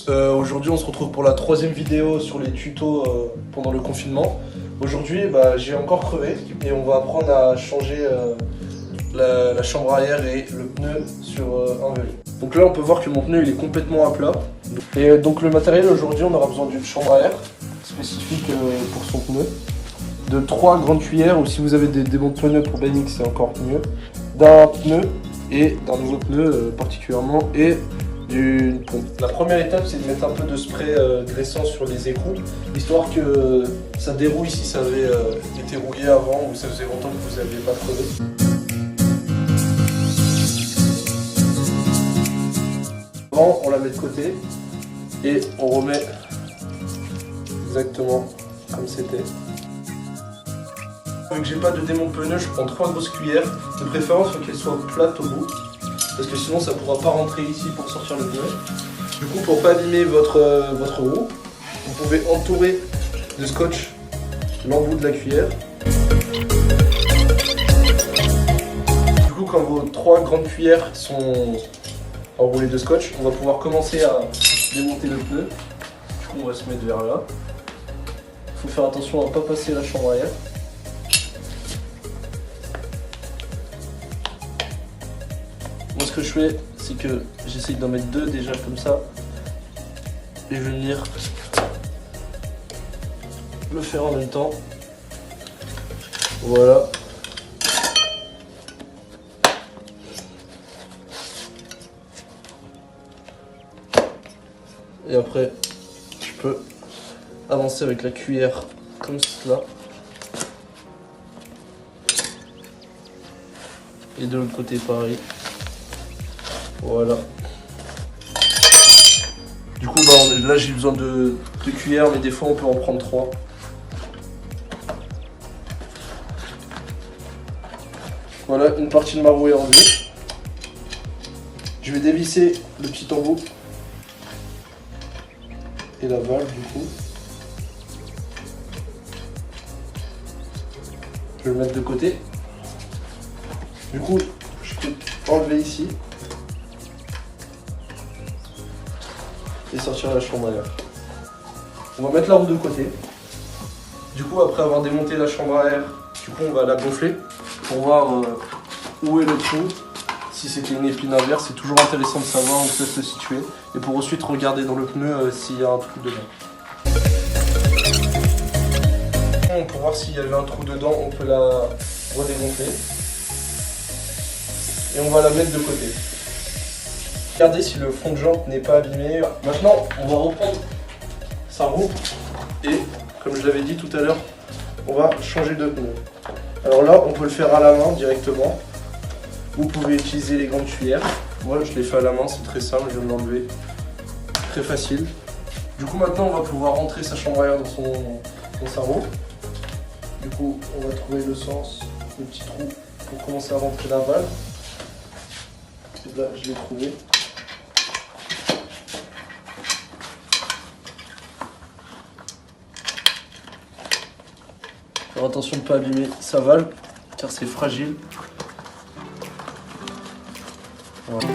Aujourd'hui on se retrouve pour la troisième vidéo sur les tutos pendant le confinement. Aujourd'hui j'ai encore crevé et on va apprendre à changer la chambre arrière et le pneu sur un vélo. Donc là on peut voir que mon pneu il est complètement à plat. Et donc le matériel aujourd'hui, on aura besoin d'une chambre à air spécifique pour son pneu, de 3 grandes cuillères, ou si vous avez des bons pneus pour BMX c'est encore mieux, d'un pneu et d'un nouveau pneu particulièrement, et d'une pompe. La première étape c'est de mettre un peu de spray graissant sur les écrous, histoire que ça dérouille si ça avait été rouillé avant ou ça faisait longtemps que vous n'aviez pas crevé. On la met de côté et on remet exactement comme c'était. Vu que j'ai pas de démonte pneu, je prends 3 grosses cuillères. De préférence, il faut qu'elles soient plates au bout, parce que sinon ça pourra pas rentrer ici pour sortir le pneu. Du coup, pour pas abîmer votre roue, vous pouvez entourer de scotch l'embout de la cuillère. Du coup, quand vos 3 grandes cuillères sont enroulées de scotch, on va pouvoir commencer à démonter le pneu. Du coup, on va se mettre vers là. Il faut faire attention à ne pas passer la chambre arrière. Moi, ce que je fais, c'est que j'essaye d'en mettre 2 déjà comme ça. Et je vais venir le faire en même temps. Voilà. Et après, je peux avancer avec la cuillère comme cela. Et de l'autre côté, pareil. Voilà. Du coup, là j'ai besoin de cuillères, mais des fois on peut en prendre 3. Voilà, une partie de ma roue est enlevée. Je vais dévisser le petit embout et la valve du coup. Je vais le mettre de côté. Du coup, je peux enlever ici et sortir la chambre arrière. On va mettre la roue de côté. Du coup, après avoir démonté la chambre arrière, du coup on va la gonfler pour voir où est le trou. Si c'était une épine inverse, c'est toujours intéressant de savoir où peut se situer. Et pour ensuite regarder dans le pneu s'il y a un trou dedans. Pour voir s'il y avait un trou dedans, on peut la redégonfler. Et on va la mettre de côté. Regardez si le fond de jante n'est pas abîmé. Maintenant, on va reprendre sa roue. Et comme je l'avais dit tout à l'heure, on va changer de pneu. Alors là, on peut le faire à la main directement. Vous pouvez utiliser les grandes cuillères. Moi, je l'ai fait à la main, c'est très simple, je viens de l'enlever. Très facile. Du coup, maintenant, on va pouvoir rentrer sa chambre arrière dans sa roue. Du coup, on va trouver le sens, le petit trou pour commencer à rentrer la valve. Et là, je l'ai trouvé. Faire attention de ne pas abîmer sa valve, car c'est fragile. Voilà.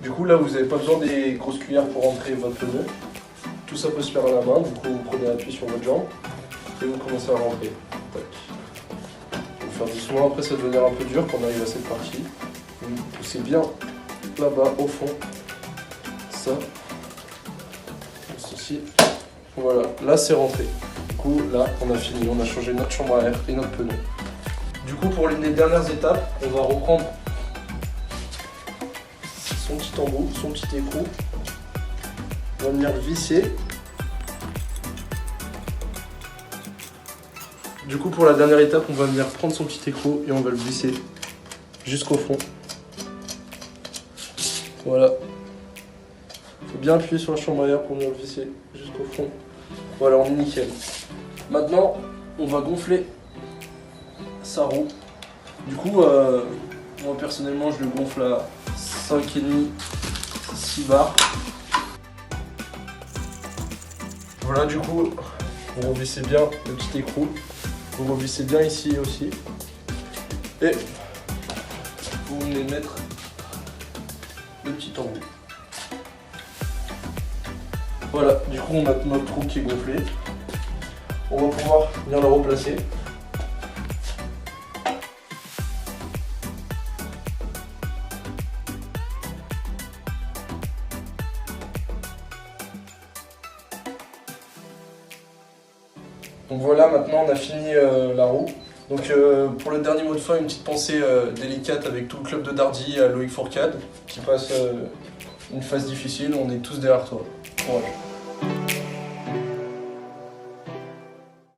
Du coup là vous n'avez pas besoin des grosses cuillères pour rentrer votre pneu. Tout ça peut se faire à la main, du coup vous prenez appui sur votre jambe et vous commencez à rentrer. Tac. Faut faire doucement, après ça va devenir un peu dur quand on arrive à cette partie. Vous poussez bien là-bas au fond. Ça. Ceci. Voilà, là c'est rentré. Du coup là on a fini, on a changé notre chambre à air et notre pneu. Du coup, pour les dernières étapes, on va reprendre son petit embout, son petit écrou. On va venir le visser. Du coup, pour la dernière étape, on va venir prendre son petit écrou et on va le visser jusqu'au fond. Voilà. Il faut bien appuyer sur la chambre arrière pour venir le visser jusqu'au fond. Voilà, on est nickel. Maintenant, on va gonfler sa roue. Du coup, moi personnellement, je le gonfle à 5,5, 6 bars. Voilà, du coup, vous revissez bien le petit écrou. Vous revissez bien ici aussi. Et vous venez mettre le petit embout. Voilà, du coup on a notre trou qui est gonflé. On va pouvoir bien le replacer. Donc voilà, maintenant on a fini la roue. Donc pour le dernier mot de fin, une petite pensée délicate avec tout le club de Dardy à Loïc Fourcade qui passe une phase difficile. On est tous derrière toi. Courage.